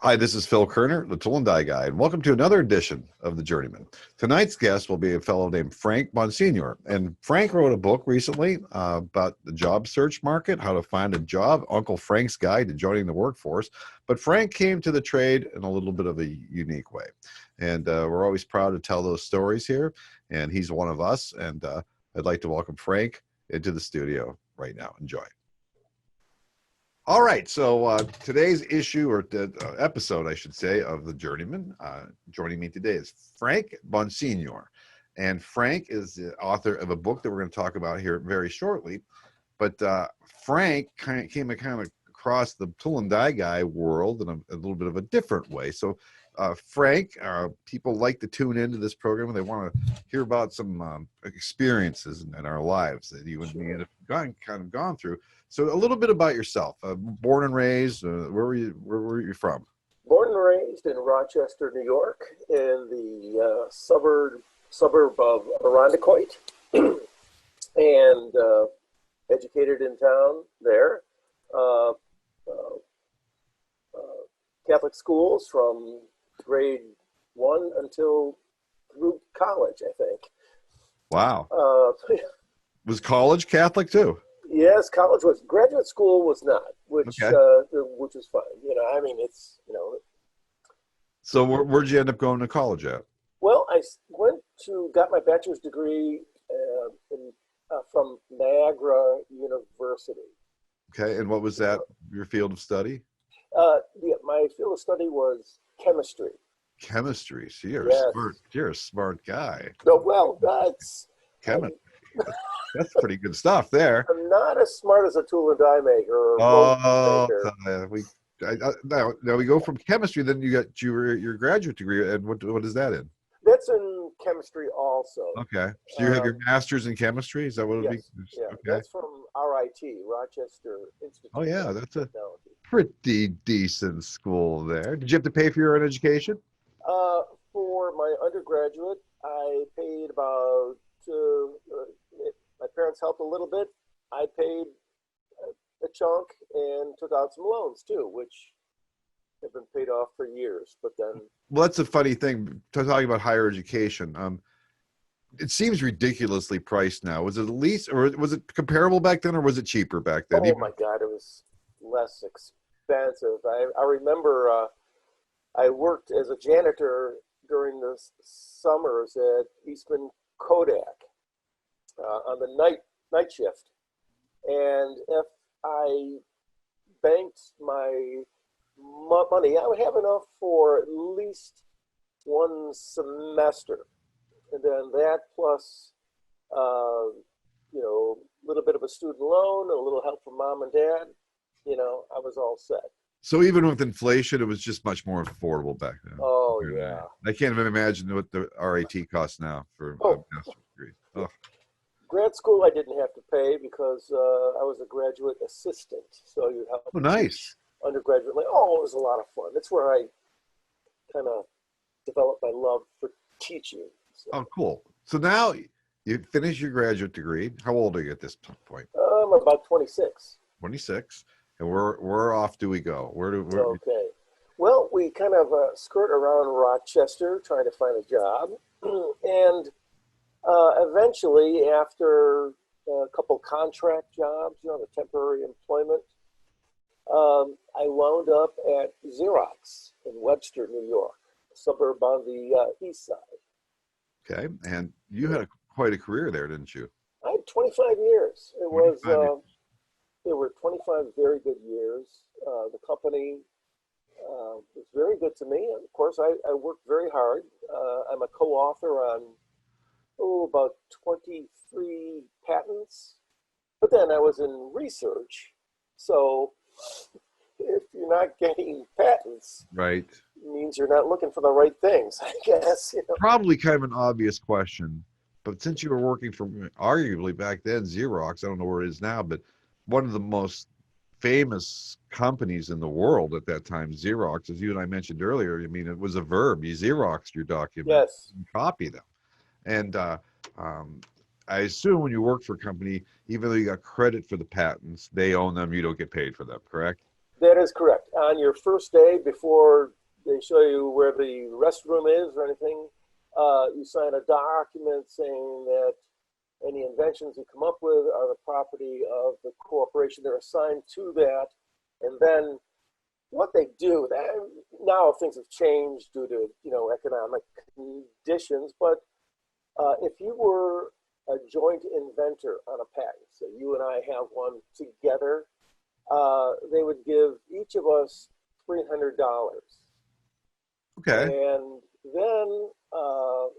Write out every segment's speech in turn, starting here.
Hi, this is Phil Kerner, the Tool and Die Guy, and welcome to another edition of the Journeyman. Tonight's guest will be a fellow named Frank Monsignor, and Frank wrote a book recently about the job search market, how to find a job, Uncle Frank's Guide to Joining the Workforce. But Frank came to the trade in a little bit of a unique way, and we're always proud to tell those stories here, and he's one of us, and I'd like to welcome Frank into the studio right now. Enjoy. All right, so today's issue, or episode, I should say, of the Journeyman, joining me today is Frank Monsignor. And Frank is the author of a book that we're going to talk about here very shortly. But Frank came across the Tool and Die Guy world in a little bit of a different way. So Frank, people like to tune into this program and they want to hear about some experiences in our lives that you and me have gone through. So a little bit about yourself. Born and raised, where were you from? Born and raised in Rochester, New York, in the suburb of Irondequoit, and educated in town there. Catholic schools from grade 1 until through college, I think. Wow. Was college Catholic too? Yes, college was. Graduate school was not, which was fine. So where'd you end up going to college at? Well, I got my bachelor's degree from Niagara University. Okay, and what was that? Your field of study? My field of study was chemistry. Chemistry. So you're a smart guy. No, well, that's chemistry. That's pretty good stuff there. I'm not as smart as a tool and die maker. Now we go from chemistry. Then you got your graduate degree, and what is that in? That's in chemistry also. Okay, so you have your master's in chemistry. Is that what it'll be? Yeah, okay. That's from RIT, Rochester Institute. Oh yeah, that's a pretty decent school there. Did you have to pay for your own education? For my undergraduate, I paid about. My parents helped a little bit. I paid a chunk and took out some loans too, which have been paid off for years. But then, well, that's a funny thing. Talking about higher education, it seems ridiculously priced now. Was it at least, or was it comparable back then, or was it cheaper back then? Oh my God, it was less expensive. I remember I worked as a janitor during the summers at Eastman Kodak. On the night shift, and if I banked my money, I would have enough for at least one semester, and then that plus a little bit of a student loan, a little help from mom and dad, I was all set. So even with inflation, it was just much more affordable back then. Oh yeah, I can't even imagine what the RIT costs now for a master's degree. Oh. Grad school, I didn't have to pay because I was a graduate assistant. So you help. Oh, nice. Undergraduate. It was a lot of fun. That's where I kind of developed my love for teaching. So. Oh, cool. So now you finish your graduate degree. How old are you at this point? I'm about 26. 26. And where off do we go? Okay. Well, we kind of skirt around Rochester trying to find a job. And eventually, after a couple contract jobs, the temporary employment, I wound up at Xerox in Webster, New York, a suburb on the east side. Okay, and you had quite a career there, didn't you? I had 25 years. There were 25 very good years. The company was very good to me. And of course, I worked very hard. I'm a co-author on about 23 patents. But then I was in research. So if you're not getting patents, right, it means you're not looking for the right things, I guess. Probably kind of an obvious question. But since you were working for, arguably back then, Xerox, I don't know where it is now, but one of the most famous companies in the world at that time, Xerox, as you and I mentioned earlier, I mean, it was a verb. You Xeroxed your documents, yes, and copy them. And I assume when you work for a company, even though you got credit for the patents, they own them, you don't get paid for them, correct? That is correct. On your first day, before they show you where the restroom is or anything, you sign a document saying that any inventions you come up with are the property of the corporation. They're assigned to that. And then what they do, now things have changed due to, economic conditions, but if you were a joint inventor on a patent, so you and I have one together, they would give each of us $300. Okay. And then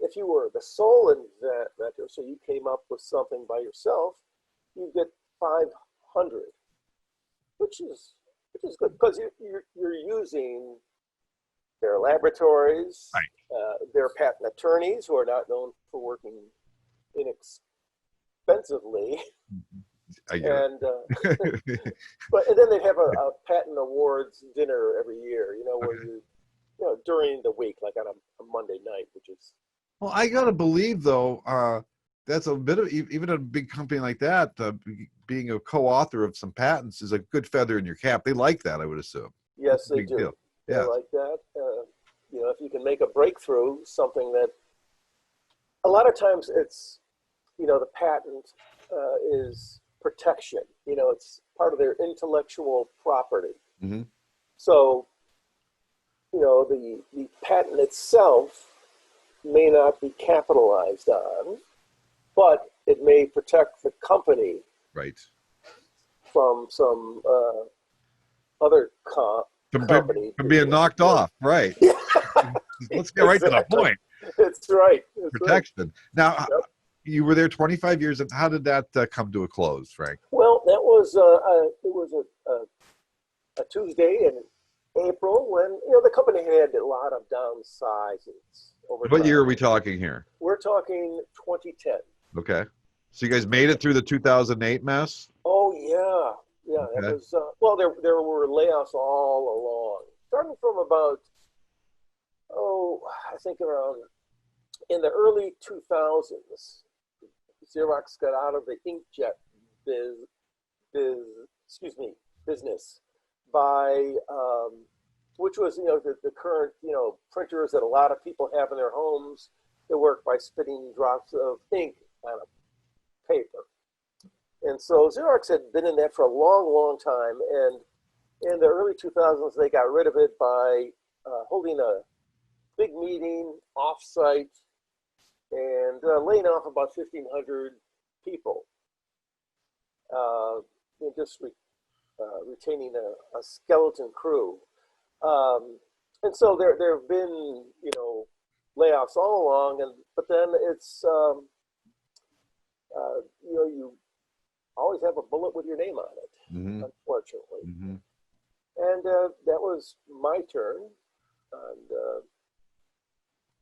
if you were the sole inventor, so you came up with something by yourself, you get 500, which is good because you're using their laboratories, Right. their patent attorneys who are not known for working inexpensively. I get And it. and then they have a patent awards dinner every year, where Okay. during the week, like on a Monday night, which is Well, I gotta believe though, that's a bit of even a big company like that, being a co-author of some patents is a good feather in your cap. They like that, I would assume. yes, That's a they big do. deal. They Yeah. like that. If you can make a breakthrough, something that a lot of times it's, the patent is protection. It's part of their intellectual property. Hmm. So, the patent itself may not be capitalized on, but it may protect the company Right. from some other company. From being knocked off. Right. Yeah, Let's get right to the exactly. point. That's right. That's right. Protection. Now, Yep. you were there 25 years, and how did that come to a close, Frank? Well, that was it was a Tuesday in April when the company had a lot of downsizings over What year time. are we talking here? We're talking 2010. Okay. So you guys made it through the 2008 mess? Oh yeah. That Okay. was well. There were layoffs all along, starting from about I think around in the early 2000s. Xerox got out of the inkjet business by which was the current printers that a lot of people have in their homes that work by spitting drops of ink on a paper. And so Xerox had been in that for a long time, and in the early 2000s they got rid of it by holding a big meeting off-site and laying off about 1,500 people, just retaining a skeleton crew. And so there have been layoffs all along, but then it's you always have a bullet with your name on it, Mm-hmm. unfortunately. Mm-hmm. And that was my turn on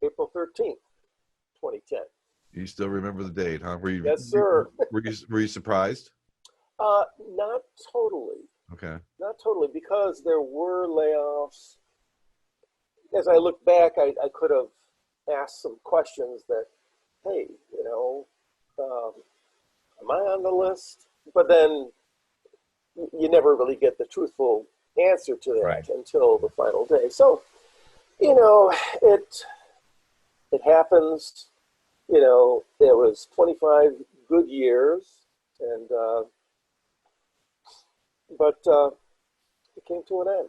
April 13th, 2010. You still remember the date, huh? Yes, sir. Were you surprised? Not totally. Okay. Not totally, because there were layoffs. As I look back, I could have asked some questions that, hey, am I on the list? But then you never really get the truthful answer to that Right. until the final day. So, it happens. It was 25 good years, and but it came to an end.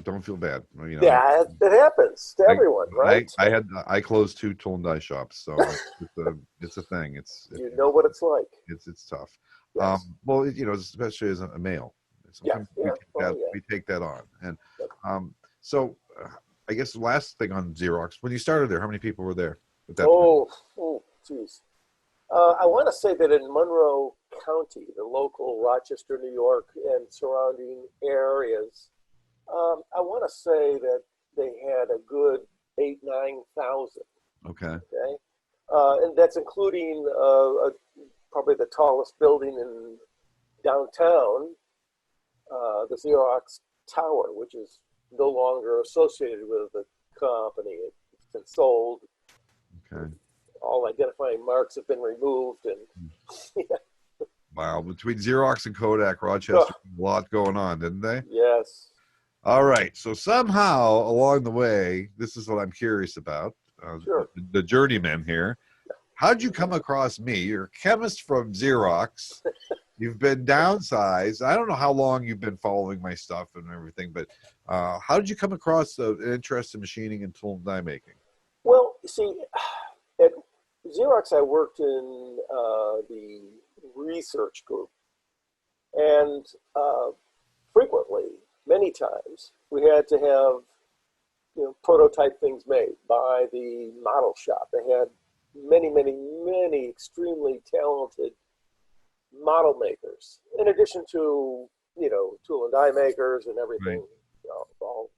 Don't feel bad. Yeah, it happens to I, everyone, right? I closed 2 tool and die shops, so it's a thing. You know what it's like. It's tough. Yes. Well, especially as a male, Yeah. sometimes Yeah. Oh, yeah. we take that on, and Yep. so I guess the last thing on Xerox, when you started there, how many people were there at that Oh, geez. I want to say that in Monroe County, the local Rochester, New York, and surrounding areas, I want to say that they had a good 8,000-9,000. time? Okay. Okay, and that's including probably the tallest building in downtown, the Xerox Tower, which is no longer associated with the company. It's been sold. Okay. All identifying marks have been removed, and Wow, between Xerox and Kodak, Oh, Rochester, a lot going on, didn't they? yes. All right. So somehow along the way, this is what I'm curious about. Sure. The journeyman here. How'd you come across me? You're a chemist from Xerox. You've been downsized. I don't know how long you've been following my stuff and everything, but how did you come across an interest in machining and tool and die making? Well, you see, at Xerox, I worked in the research group, and frequently, many times, we had to have prototype things made by the model shop. They had many, many, many extremely talented model makers, in addition to tool and die makers and Right. everything, all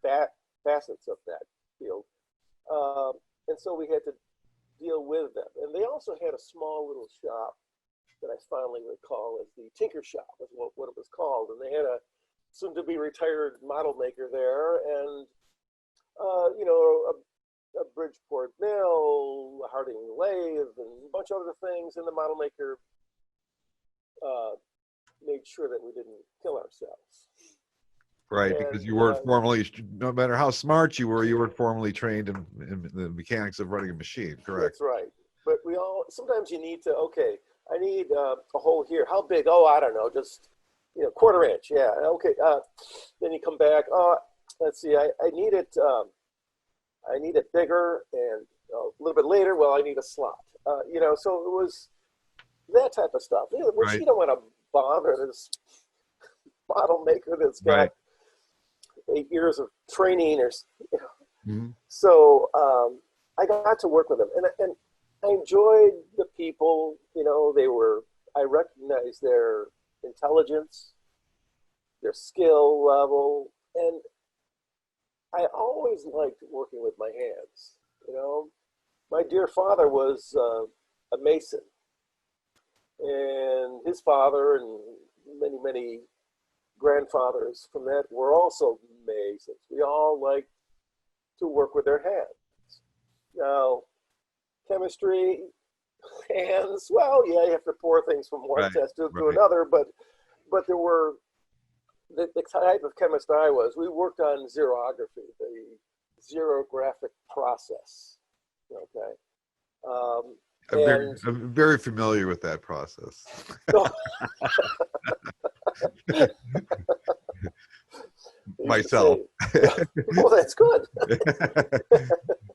facets of that field. Um, and so we had to deal with them. And they also had a small little shop that I fondly recall as the Tinker Shop, is what it was called. And they had a soon to be retired model maker there, and a Bridgeport mill, a Harding lathe, and a bunch of other things. And the model maker made sure that we didn't kill ourselves. Right, because And you weren't formally, no matter how smart you weren't formally trained in the mechanics of running a machine, correct? that's right. But sometimes you need to, okay, I need a hole here. How big? Oh, I don't know, just, quarter inch. Yeah, okay. Then you come back. Let's see, I need it bigger, and a little bit later, well, I need a slot. So it was that type of stuff, which Right, you don't want to bother this model maker that's got right. 8 years of training Mhm. so I got to work with them, and I enjoyed the people. I recognized their intelligence, their skill level, and I always liked working with my hands. My dear father was a mason, and his father and many, many grandfathers from that were also masons. We all liked to work with their hands. Now, chemistry, hands, well, yeah, you have to pour things from one Right, test to right. another, but there were the type of chemist I was. We worked on xerography, the xerographic process. Okay, um, and I'm very familiar with that process. oh, you should Myself. say, oh, that's good.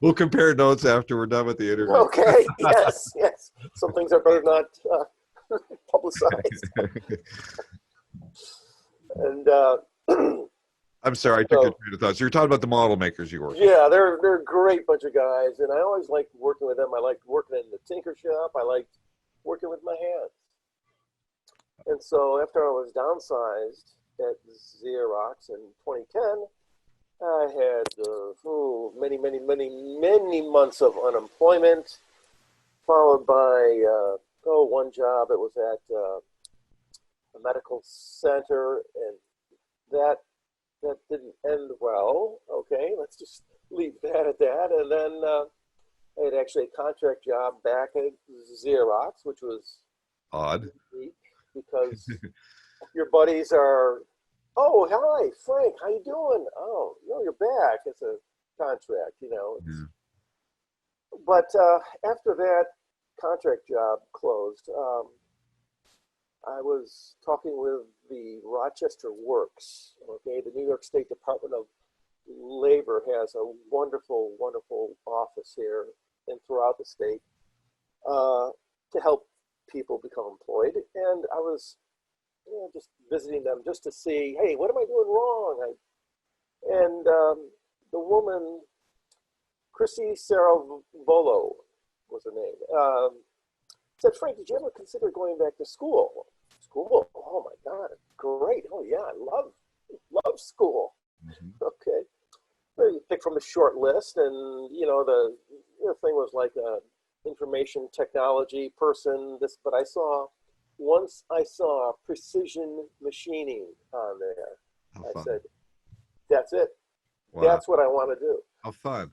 We'll compare notes after we're done with the interview. Okay, yes, yes. Some things are better not publicized. And I'm sorry, I took your so, train of thought. So you're talking about the model makers you work with. yeah, they're a great bunch of guys, and I always liked working with them. I liked working in the tinker shop. I liked working with my hands. And so after I was downsized at Xerox in 2010, I had many, many, many, many months of unemployment, followed by one job. It was at a medical center, and that didn't end well. Okay, let's just leave that at that. And then I had actually a contract job back at Xerox, which was Odd. unique because your buddies are, oh, hi, Frank, how you doing? Oh, no, you're back. It's a contract, Yeah. But after that contract job closed, I was talking with the Rochester Works. Okay, the New York State Department of Labor has a wonderful, wonderful office here and throughout the state to help people become employed. And I was just visiting them just to see, hey, what am I doing wrong? And the woman, Chrissy Saravolo was her name, said, Frank, did you ever consider going back to school? School? Oh my God, great. Oh yeah, I love school. Mhm. Okay. Well, you pick from a short list, and the thing was like a information technology person. But once I saw precision machining on How there, I fun. said, that's it. Wow. That's what I want to do. How fun.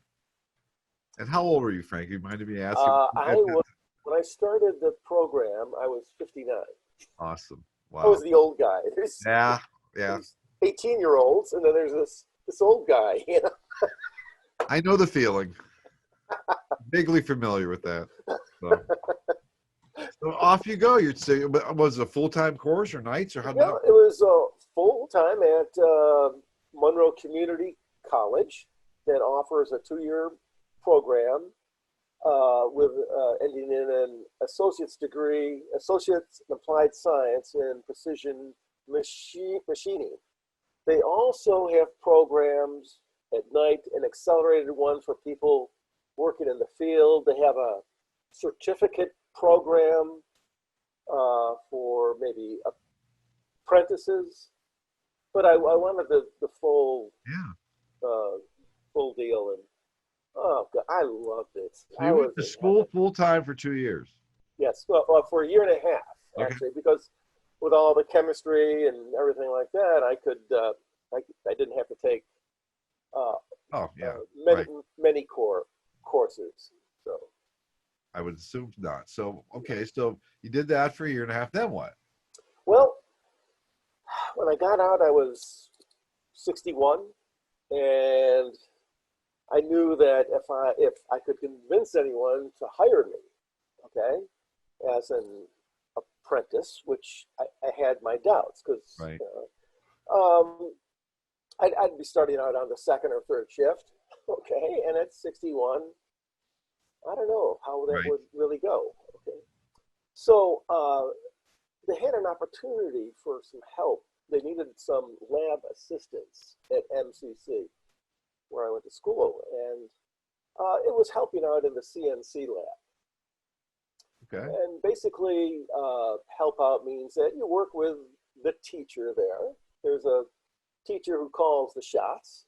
And how old were you, Frank? You mind me asking? I was when I started the program, I was 59. Awesome. I was Wow. the old guy. Yeah. Yeah. There's 18-year-olds, and then there's this old guy. You know. I know the feeling. Vaguely familiar with that. So, so off you go. You'd say, was it a full-time course or nights or how'd Yeah, that? it was full time at Monroe Community College that offers a 2-year program with ending in an associate's degree, associate's in applied science in precision machining. They also have programs at night, an accelerated one for people working in the field. They have a certificate program for maybe apprentices, but I wanted the full Yeah. full deal, and oh God, I loved it. So I you went was to in school heaven. full-time for 2 years. Yes, for a year and a half Okay. actually, because with all the chemistry and everything like that, I could I didn't have to take uh, Oh, yeah. many Right. many core courses. So I would assume not. So, okay. So you did that for a year and a half. Then what? well, when I got out, I was 61, and I knew that if I could convince anyone to hire me, okay, as an apprentice, which I had my doubts because Right. I'd be starting out on the second or third shift, okay, and at 61, I don't know how that Right. would really go, okay. So they had an opportunity for some help. They needed some lab assistants at MCC, where I went to school, and it was helping out in the CNC lab. Okay. And basically, help out means that you work with the teacher there. There's a teacher who calls the shots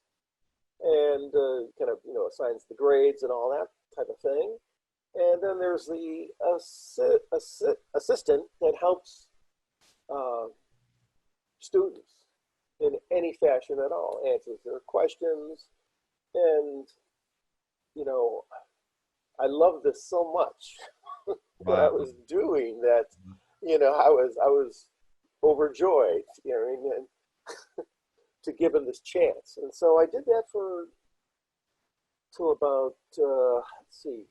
and kind of assigns the grades and all that type of thing. And then there's the assistant that helps uh, students in any fashion at all, answers their questions, and you know I love this so much what I Wow. was doing that I was overjoyed, and to give him this chance. And so I did that for till about let's see,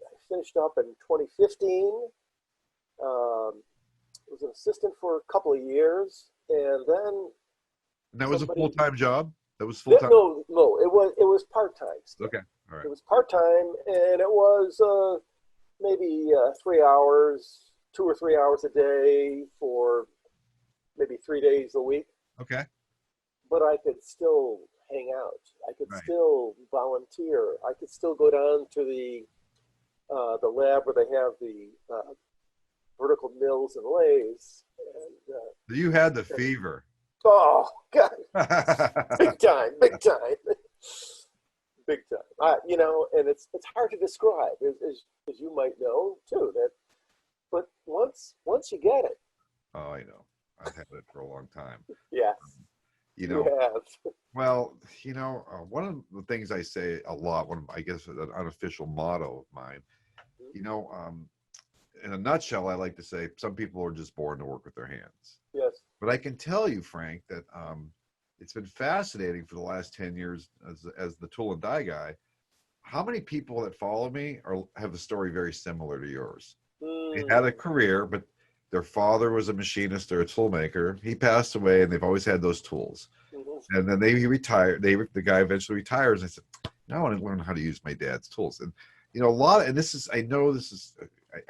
I finished up in 2015. Was an assistant for a couple of years, and then And that was a somebody full-time job? That was full-time? no, it was part-time still. Okay. All right. It was part-time, and it was maybe 3 hours, 2 or 3 hours a day for maybe 3 days a week. Okay. But I could still hang out. I could Right. still volunteer. I could still go down to the lab where they have the vertical mills and lathes. And You had the fever. oh God, Right. big time, big time, big time. And it's hard to describe, as you might know too. But once you get it, Oh, I know. I've had it for a long time. yes, You you know, have. well, one of the things I say a lot, I guess an unofficial motto of mine, you know, in a nutshell, I like to say some people are just born to work with their hands. Yes. But I can tell you, Frank, that it's been fascinating for the last 10 years as the tool and die guy, how many people that follow me have a story very similar to yours. They had a Mm. career, but their father was a machinist or a tool maker. He passed away, and they've always had those tools. Mm-hmm. And then he retired. The guy eventually retires. And I said, "Now I want to learn how to use my dad's tools." And a lot. And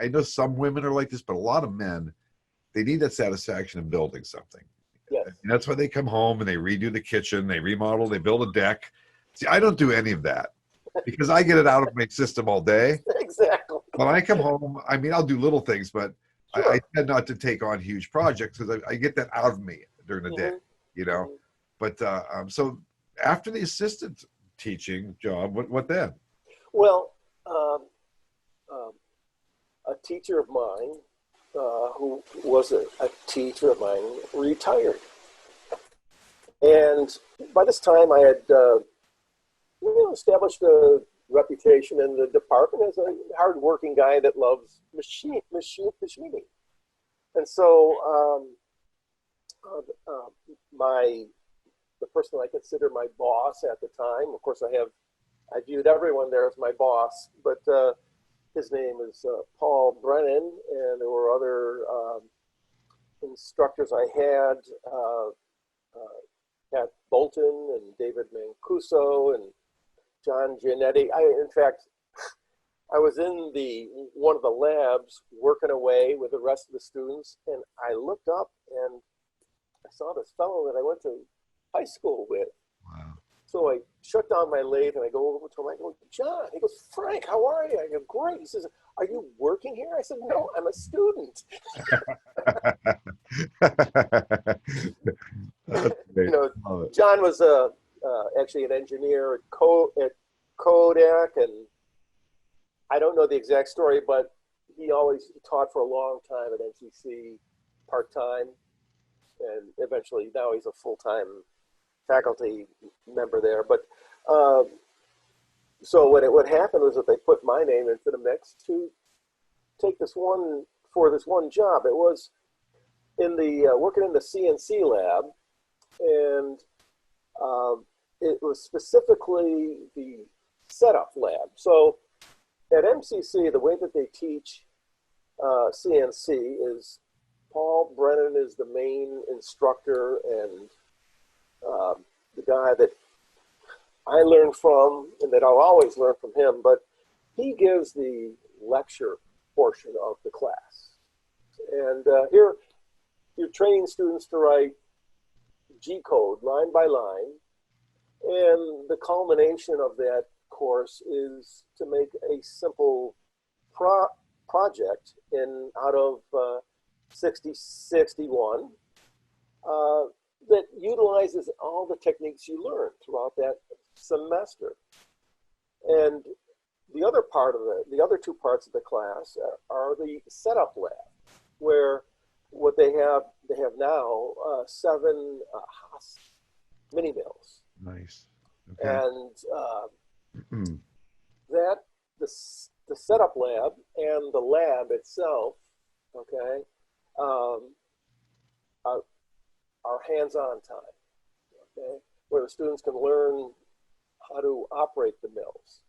I know some women are like this, but a lot of men, they need that satisfaction in building something. Yes. And that's why they come home and they redo the kitchen, they remodel, they build a deck. See, I don't do any of that because I get it out of my system all day. Exactly. When I come home, I mean, I'll do little things, but I Sure. tend not to take on huge projects because I get that out of me during the day, Mm-hmm. you know. Mm-hmm. But so after the assistant teaching job, what then? Well, um, a teacher of mine, who was a teacher of mine, retired. And by this time, I had established a reputation in the department as a hardworking guy that loves machining. And so the person I consider my boss at the time, of course, I viewed everyone there as my boss, but his name is Paul Brennan, and there were other instructors I had, Pat Bolton and David Mancuso and John Giannetti. In fact, I was in one of the labs working away with the rest of the students, and I looked up and I saw this fellow that I went to high school with. Wow. So I shut down my lathe and I go over to him. I go, John. He goes, Frank, how are you? I go, great. He says, are you working here? I said, no, I'm a student. That's great. John was actually an engineer at Kodak, and I don't know the exact story, but he taught for a long time at NCC part-time, and eventually now he's a full-time faculty member there. But so what happened was that they put my name into the mix to take this one job. It was in the working in the CNC lab, and it was specifically the setup lab. So at MCC, the way that they teach CNC is Paul Brennan is the main instructor and the guy that I learned from and that I'll always learn from him, but he gives the lecture portion of the class. And here you're training students to write G code line by line, and the culmination of that course is to make a simple project out of 6061 that utilizes all the techniques you learned throughout that semester. And the other two parts of the class are the setup lab, where what they have now 7 Haas mini mills. Nice. Okay. And the setup lab and the lab itself, okay, are hands-on time, okay, where the students can learn how to operate the mills.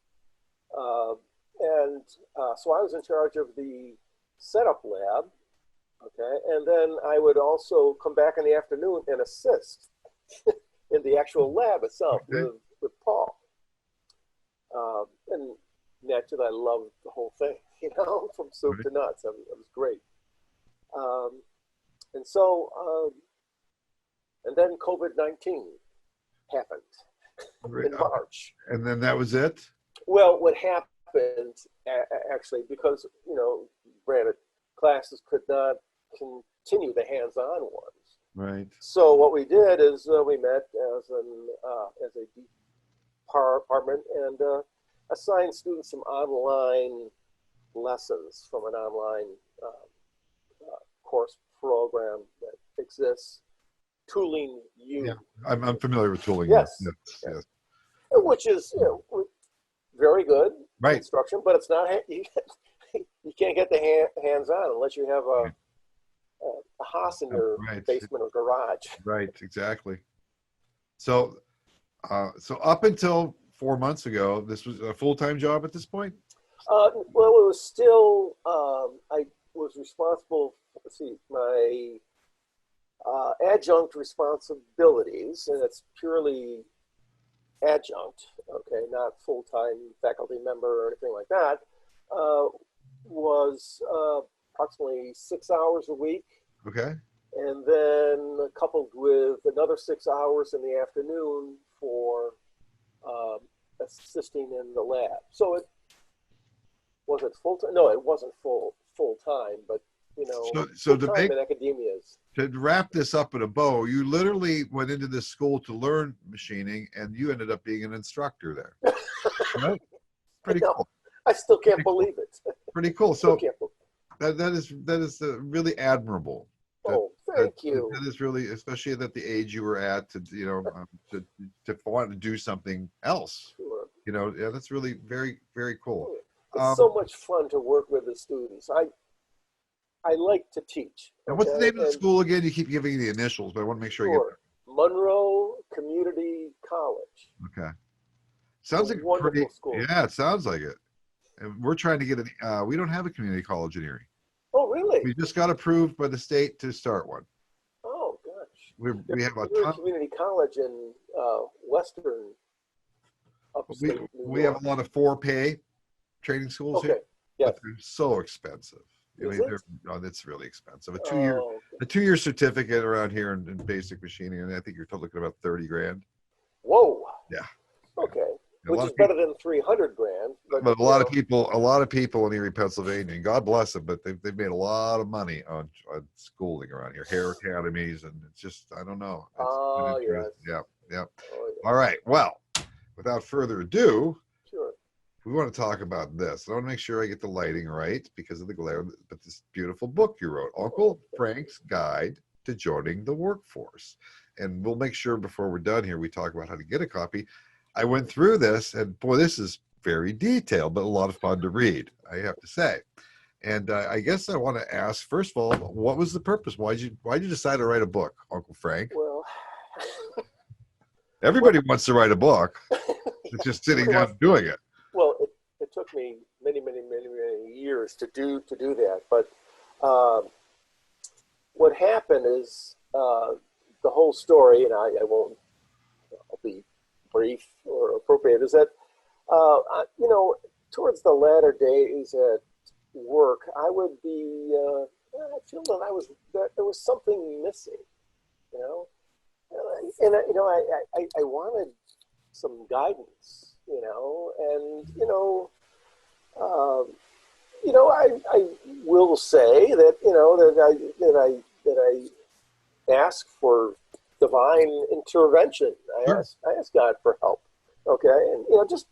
So I was in charge of the setup lab, okay, and then I would also come back in the afternoon and assist in the actual lab itself with Paul. And naturally, I loved the whole thing, from soup to nuts. It was great. And then COVID-19 happened in March. And then that was it? Well, what happened, actually, because, granted, classes could not continue the hands-on ones. Right. So what we did is we met as a department and assigned students some online lessons from an online course program that exists. Tooling U. Yeah, I'm familiar with tooling. Yes. Yes. Which is very good instruction, but it's not you can't get the hands-on unless you have a Haas in your basement or garage. Right, exactly. So up until 4 months ago, this was a full-time job at this point? Well, it was still, I was responsible, my adjunct responsibilities, and it's purely adjunct, okay, not full-time faculty member or anything like that, was approximately 6 hours a week. Okay. And then coupled with another 6 hours in the afternoon for assisting in the lab. So it wasn't full-time. No, it wasn't full-time, but so to make in academia is. To wrap this up in a bow, you literally went into this school to learn machining, and you ended up being an instructor there. Right? Pretty cool. I still can't believe it. Pretty cool. So that is really admirable. Oh, thank you. That is really, especially at the age you were at, to want to do something else. Sure. Yeah, that's really very, very cool. It's so much fun to work with the students. I like to teach. And what's the Okay? name of the And school again? You keep giving the initials, but I want to make sure I get sure, Monroe Community College. that. Okay. It's a Sounds like a pretty, wonderful school. yeah, it sounds like it. And we're trying to get an, we don't have a community college in Erie. Oh, really? We just got approved by the state to start one. Oh, gosh. We have a There's a ton, community college in western we, upstate New we have York. a lot of 4-pay training schools here, Okay. Yes. but they're so expensive. I Is mean, it? it's really expensive. Oh, A 2-year certificate around here in basic machining, and I think you're looking about 30 grand. whoa. Yeah. Okay. A Which lot is of people, better than 300 grand. but a lot of people in Erie, Pennsylvania, and God bless them, but they've made a lot of money on schooling around here, hair academies, and it's just, I don't know. It's been Oh, interesting. yes. Yeah. Oh, yeah. All right. Well, without further ado, Sure. we want to talk about this. I want to make sure I get the lighting right because of the glare, but this beautiful book you wrote, Uncle Frank's Guide to Joining the Workforce. And we'll make sure before we're done here, we talk about how to get a copy. I went through this, and boy, this is very detailed, but a lot of fun to read, I have to say. And I guess I want to ask, first of all, what was the purpose? Why'd you decide to write a book, Uncle Frank? Well, Everybody wants to write a book. It's just sitting down and doing it. well, it took me many years to do that. But what happened is the whole story, and I won't, I'll be brief or appropriate, is that towards the latter days at work, I would be I feel that there was something missing, you know, and I wanted some guidance, and I will say that I ask for divine intervention. Sure. I ask God for help. Okay, and just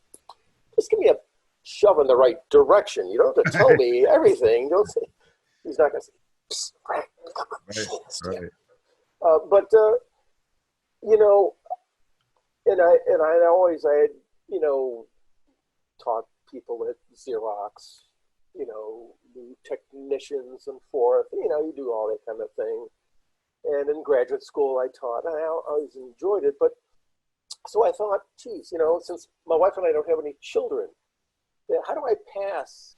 give me a shove in the right direction. You don't have to tell me everything. Don't say he's not going to say. "Psst, Frank, Right. but I had taught people at Xerox, new technicians and forth. You do all that kind of thing. And in graduate school, I taught, and I always enjoyed it. But so I thought, geez, since my wife and I don't have any children, how do I pass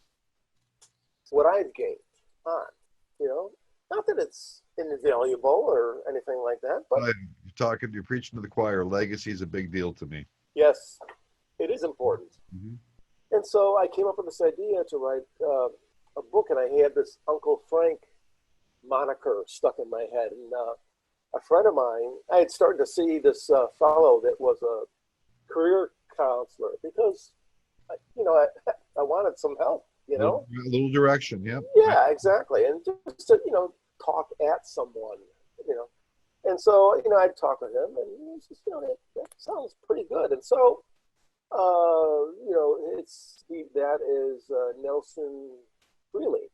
what I've gained on? Not that it's invaluable or anything like that, but You're preaching to the choir. Legacy is a big deal to me. yes, it is important. Mm-hmm. And so I came up with this idea to write a book, and I had this Uncle Frank moniker stuck in my head. And a friend of mine, I had started to see this fellow that was a career counselor because, I wanted some help, A little direction, yeah. Yeah, exactly. And just to, talk at someone, And so, I'd talk with him, and he was just, that sounds pretty good. And so, that is Nelson Freeling,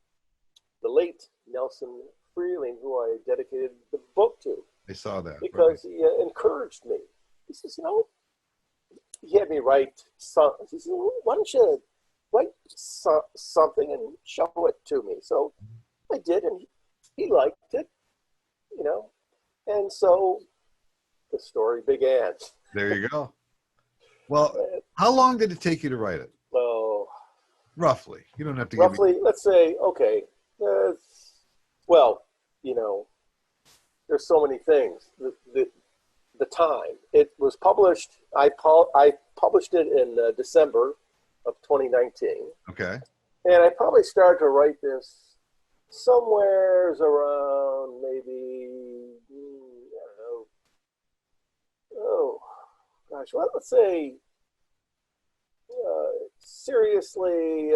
the late Nelson Freeling, who I dedicated the book to. I saw that. Because he encouraged me. He says, he had me write something. He said, well, why don't you write something and show it to me? So I did, and he liked it, And so the story began. There you go. Well, how long did it take you to write it? Oh, roughly. You don't have to roughly. Let's say, okay. There's so many things. The time it was published. I published it in December of 2019. Okay. And I probably started to write this somewhere around maybe, I don't know. Oh, gosh. Well, let's say, seriously,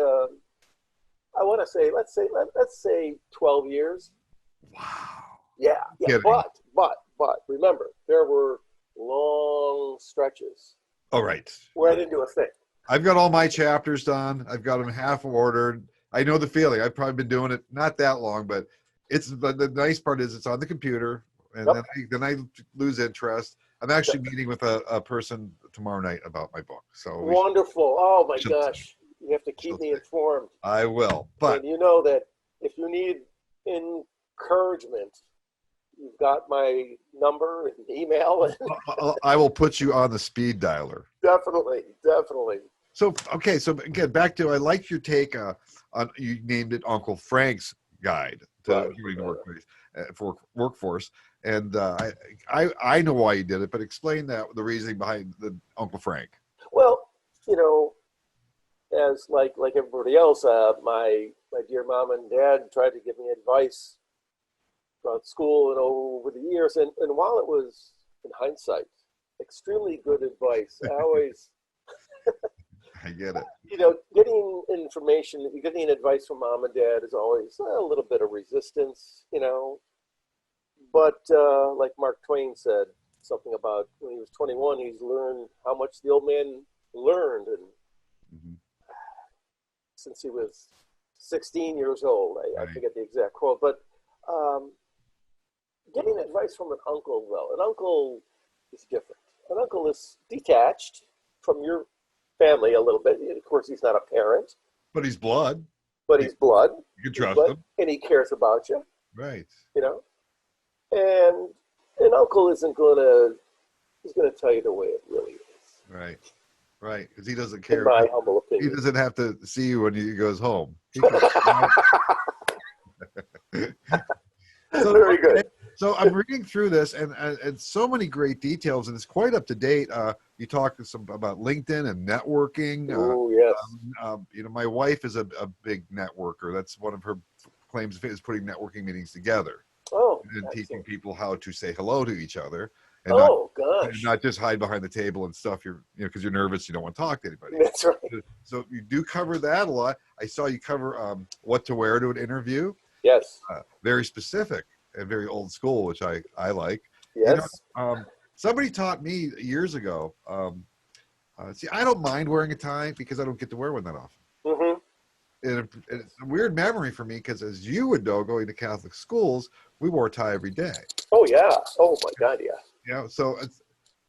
I want to say, let's say 12 years. Wow. Yeah. Kidding. But remember, there were long stretches. All right. Where I didn't do a thing. I've got all my chapters done. I've got them half ordered. I know the feeling. I've probably been doing it not that long, but it's the nice part is it's on the computer, and Yep. then I lose interest. I'm actually meeting with a person tomorrow night about my book. So Wonderful. Oh my gosh. You have to keep me informed. I will. But and you know that if you need encouragement. You've got my number and email. And I will put you on the speed dialer. definitely. So, okay. So again, back to, I like your take on, you named it Uncle Frank's Guide to Joining the Workplace for Workforce. And I know why you did it, but explain the reasoning behind the Uncle Frank. Well, as like everybody else, my dear mom and dad tried to give me advice about school and over the years, and while it was, in hindsight, extremely good advice, I always, I get it. getting information, getting advice from mom and dad is always a little bit of resistance, But like Mark Twain said, something about when he was 21, he's learned how much the old man learned, and since he was 16 years old, I forget the exact quote, but getting advice from an uncle, well, an uncle is different. An uncle is detached from your family a little bit. Of course, he's not a parent. But he's blood. But he's blood. You can trust him. And he cares about you. Right. And an uncle he's gonna tell you the way it really is. Right. Right. Because he doesn't care. In my humble opinion. He doesn't have to see you when he goes home. So, very good. So I'm reading through this, and so many great details, and it's quite up to date. You talk about LinkedIn and networking. Oh, yes. My wife is a big networker. That's one of her claims, is putting networking meetings together. Oh, and teaching people how to say hello to each other. And not just hide behind the table and stuff. Because you're nervous, you don't want to talk to anybody. That's right. So you do cover that a lot. I saw you cover what to wear to an interview. Yes. Very specific and very old school, which I like. Yes. Somebody taught me years ago. See, I don't mind wearing a tie because I don't get to wear one that often. Mm-hmm. And it's a weird memory for me because, as you would know, going to Catholic schools, we wore a tie every day. Oh yeah. Oh my God, yeah. So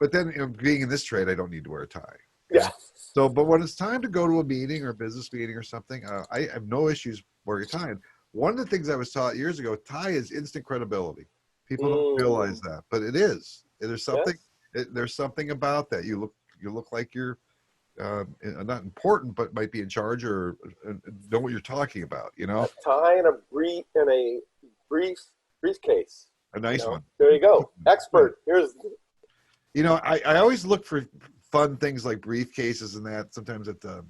but then being in this trade, I don't need to wear a tie. Yeah. So, but when it's time to go to a meeting or a business meeting or something, I have no issues wearing a tie. And one of the things I was taught years ago, tie is instant credibility. People don't realize that, but it is. There's something. Yes. There's something about that. You look like you're not important, but might be in charge or know what you're talking about. A tie and a briefcase. A nice one. There you go. Expert. Here's. I always look for fun things like briefcases and that sometimes at the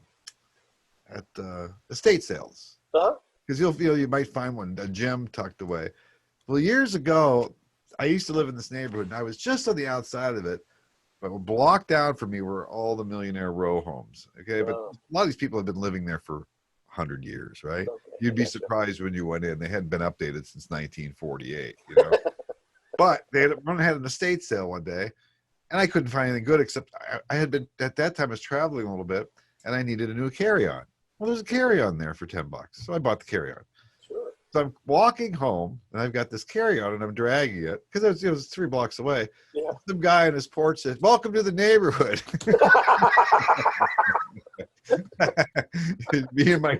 estate sales. Because you might find a gem tucked away. Well, years ago, I used to live in this neighborhood, and I was just on the outside of it, but a block down from me were all the millionaire row homes. Okay, but a lot of these people have been living there for 100 years, right? Okay. You'd be surprised when you went in; they hadn't been updated since 1948. But they had an estate sale one day, and I couldn't find anything good except I had been at that time I was traveling a little bit, and I needed a new carry-on. Well, there's a carry-on there for $10, so I bought the carry-on. Sure. So I'm walking home, and I've got this carry-on, and I'm dragging it because it was 3 blocks away. Yeah. Some guy on his porch says, "Welcome to the neighborhood." Me and my,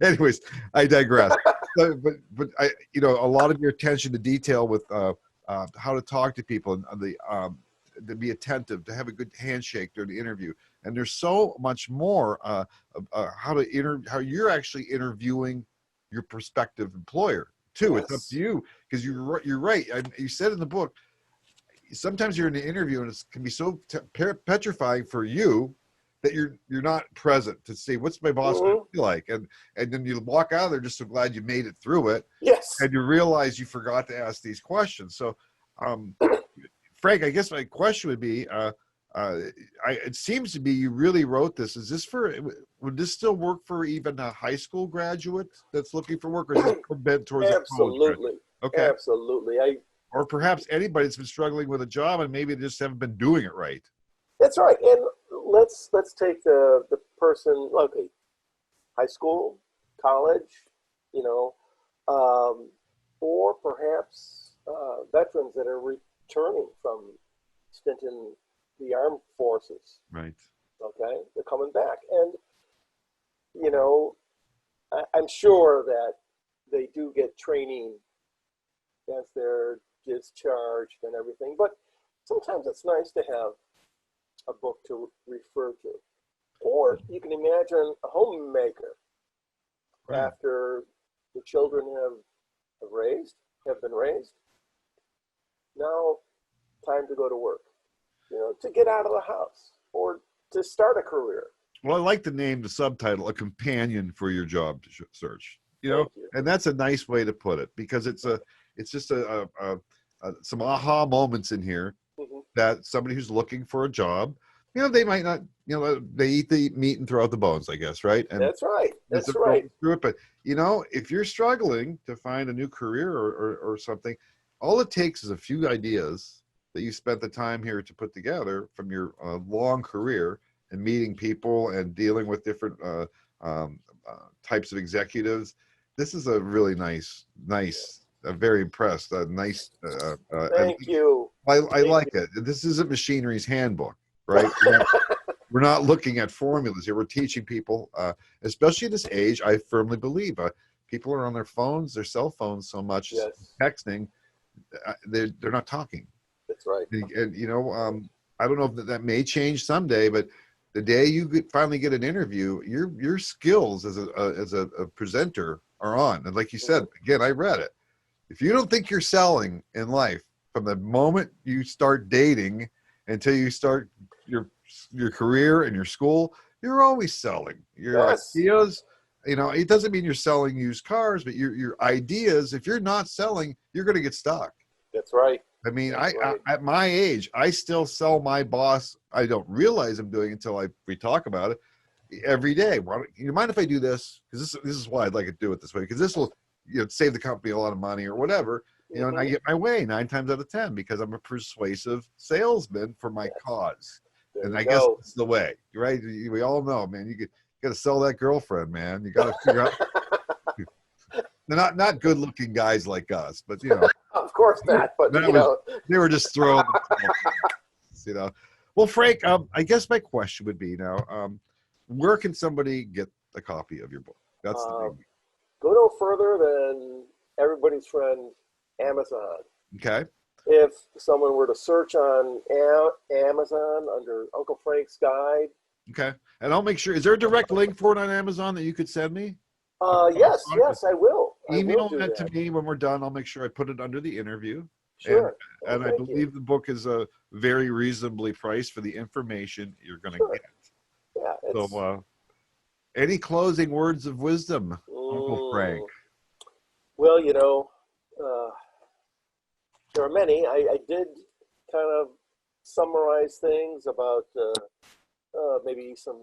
anyways, I digress. But I, a lot of your attention to detail with how to talk to people and to be attentive, to have a good handshake during the interview. And there's so much more how you're actually interviewing your prospective employer too. Yes. It's up to you because you're right. You said in the book, sometimes you're in the interview and it can be so petrifying for you that you're not present to see what's my boss going to feel like, and then you walk out of there just so glad you made it through it. Yes. And you realize you forgot to ask these questions. So, Frank, I guess my question would be, it seems to be you really wrote this. Would this still work for even a high school graduate that's looking for work, or is it bent towards absolutely, okay, absolutely. Or perhaps anybody that's been struggling with a job and maybe they just haven't been doing it right. That's right. And let's take the person. Okay, high school, college, or perhaps veterans that are returning from stint in the armed forces. Right. Okay, they're coming back, and I'm sure that they do get training as they're discharged and everything. But sometimes it's nice to have a book to refer to. Or you can imagine a homemaker Right. after the children have been raised. Now, time to go to work, to get out of the house or to start a career. Well, I like the name, the subtitle, A Companion for Your Job Search. Thank you. And that's a nice way to put it, because it's just some aha moments in here Mm-hmm. that somebody who's looking for a job, they might not, they eat the meat and throw out the bones, I guess, right? And That's right. as That's they're right. going through it, but if you're struggling to find a new career or something, all it takes is a few ideas that you spent the time here to put together from your long career and meeting people and dealing with different types of executives. This is a really nice. I'm very impressed. Nice. Thank you. I Thank like it. This isn't machinery's handbook, right? We're not looking at formulas here. We're teaching people, especially at this age. I firmly believe people are on their phones, their cell phones so much, Yes. texting. They're not talking. That's right. And I don't know if that may change someday, but the day you finally get an interview, your skills as a presenter are on. And like you said, again, I read it. If you don't think you're selling in life from the moment you start dating until you start your career and your school, you're always selling your ideas. It doesn't mean you're selling used cars, but your ideas. If you're not selling, you're going to get stuck. That's right. I mean, That's right. at my age, I still sell my boss. I don't realize I'm doing it until we talk about it every day. You mind if I do this? Because this is why I'd like to do it this way, because this will save the company a lot of money or whatever. And I get my way 9 times out of 10 because I'm a persuasive salesman for my cause. And I guess it's the way, right? We all know, man. You got to sell that girlfriend, man. You got to figure out. They're not good-looking guys like us, but Of course not. But they were just throwing. Well, Frank, I guess my question would be now, where can somebody get a copy of your book? That's the big. Go no further than everybody's friend, Amazon. Okay. If someone were to search on Amazon under Uncle Frank's Guide. Okay. And I'll make sure. Is there a direct link for it on Amazon that you could send me? Yes, I will. Email that to me when we're done. I'll make sure I put it under the interview. Sure. And I believe the book is very reasonably priced for the information you're going to get. Yeah. So, any closing words of wisdom, Uncle Frank? Well, there are many. I did kind of summarize things about maybe some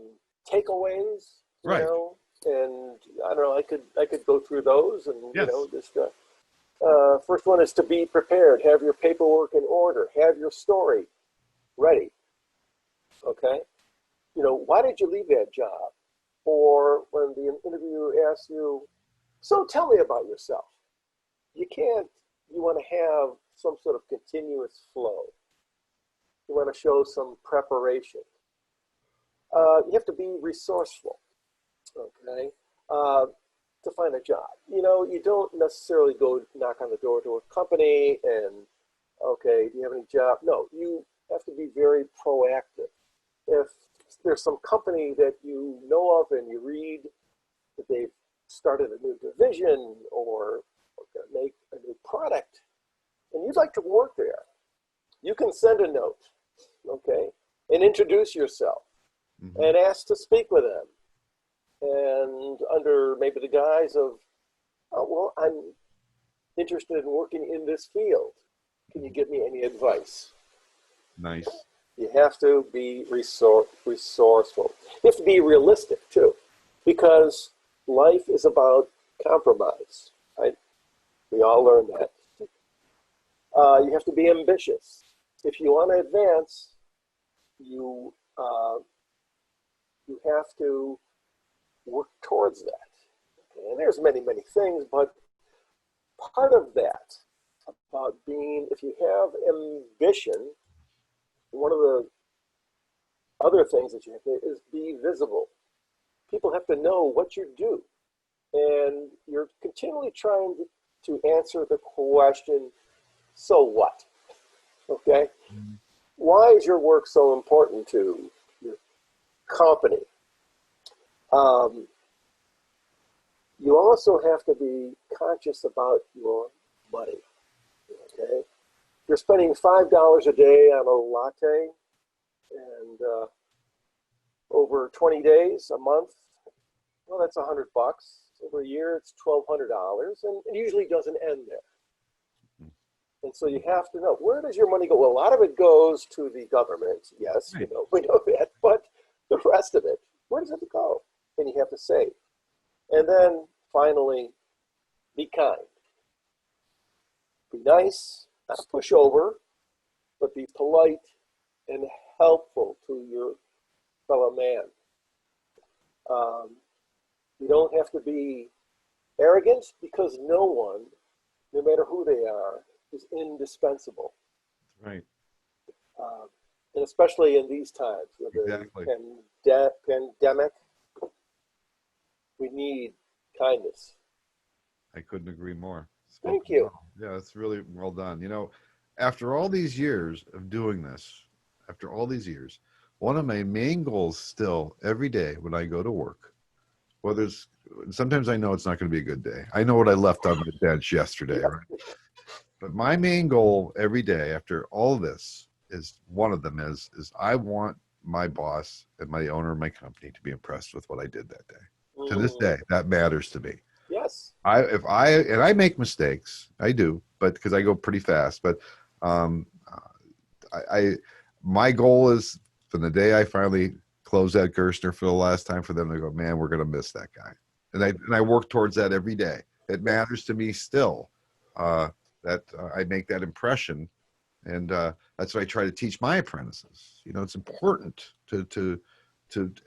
takeaways, right? And I don't know. I could go through those and yes. Just. First one is to be prepared. Have your paperwork in order. Have your story ready. Okay. Why did you leave that job? Or when the interviewer asks you, so tell me about yourself. You want to have some sort of continuous flow. You want to show some preparation. You have to be resourceful, okay, to find a job. You don't necessarily go knock on the door to a company and, okay, do you have any job? No, you have to be very proactive. If there's some company that you know of and you read that they've started a new division or going to make a new product and you'd like to work there, you can send a note, okay, and introduce yourself and ask to speak with them. And under maybe the guise of, oh, well, I'm interested in working in this field. Can you give me any advice? Nice. You have to be resourceful. You have to be realistic, too, because life is about compromise, right? We all learn that. You have to be ambitious. If you want to advance, you have to work towards that. Okay? And there's many, many things, but part of that about being, if you have ambition, one of the other things that you have to is be visible. People have to know what you do. And you're continually trying to answer the question, so what? Okay? Why is your work so important to your company? You also have to be conscious about your money. Okay? You're spending $5 a day on a latte, and over 20 days, a month, well, that's $100. Over a year, it's $1,200, and it usually doesn't end there. And so you have to know, where does your money go? Well, a lot of it goes to the government. Yes, Right. we know that, but the rest of it, where does it go? And you have to save. And then finally, be kind. Be nice, not a pushover, but be polite and helpful to your fellow man. You don't have to be arrogant, because no one, no matter who they are, is indispensable. Right. And especially in these times with Exactly. the pandemic, we need kindness. I couldn't agree more. Thank Spoken you. well. Yeah, that's really well done. After all these years of doing this, after all these years, one of my main goals still every day when I go to work, sometimes I know it's not going to be a good day. I know what I left on the bench yesterday, Yeah. right? But my main goal every day after all this is one of them is I want my boss and my owner of my company to be impressed with what I did that day. To this day, that matters to me. Yes. I make mistakes, I do, but because I go pretty fast. But my goal is from the day I finally close that Gerstner for the last time for them to go, man, we're gonna miss that guy, and I work towards that every day. It matters to me still that I make that impression, and that's what I try to teach my apprentices. It's important to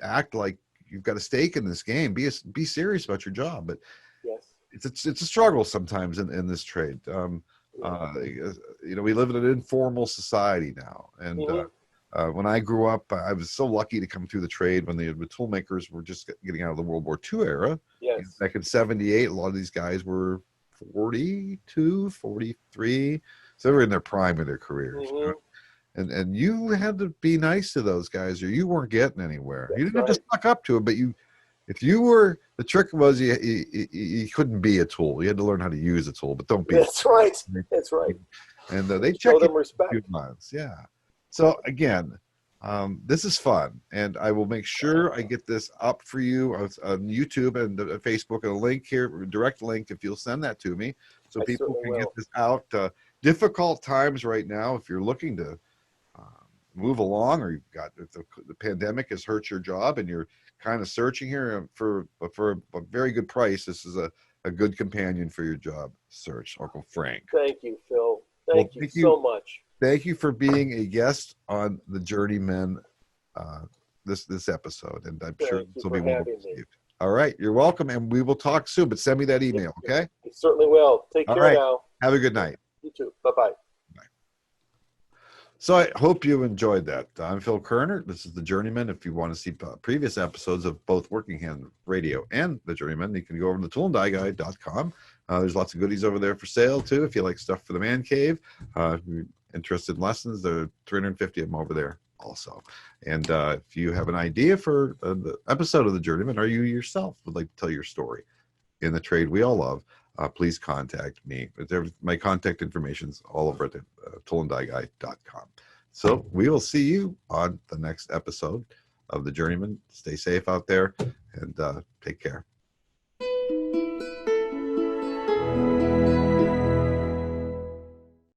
act like you've got a stake in this game. Be serious about your job, but Yes. it's a struggle sometimes in this trade. We live in an informal society now, and when I grew up, I was so lucky to come through the trade when the tool makers were just getting out of the World War II era. Yes. Back in '78, a lot of these guys were 42, 43, so they were in their prime of their careers. And you had to be nice to those guys, or you weren't getting anywhere. That's You didn't have right. to suck up to it, but if you were, the trick was you couldn't be a tool. You had to learn how to use a tool, but don't be. That's right. That's right. And they Show check them you respect. a few months. Yeah. So again, this is fun, and I will make sure I get this up for you on YouTube and Facebook, and a link here, a direct link, if you'll send that to me, so I people certainly can will. get this out. Difficult times right now. If you're looking to move along, or if the pandemic has hurt your job and you're kind of searching here for a very good price, this is a good companion for your job search, Uncle Frank. Thank you, Phil. Thank you so much. Thank you for being a guest on the Journeyman this episode, and I'm sure this will be well received. All right, you're welcome, and we will talk soon. But send me that email, okay? You certainly will. Take care now. Have a good night. You too. Bye-bye. So I hope you enjoyed that. I'm Phil Kerner. This is the Journeyman. If you want to see previous episodes of both Working Hand Radio and the Journeyman, you can go over to toolandieguy.com. There's lots of goodies over there for sale too. If you like stuff for the man cave, if you're interested in lessons, there are 350 of them over there also. And if you have an idea for the episode of the Journeyman, or you yourself would like to tell your story in the trade we all love, please contact me. My contact information is all over at toolandieguy.com. So we will see you on the next episode of the Journeyman. Stay safe out there, and take care.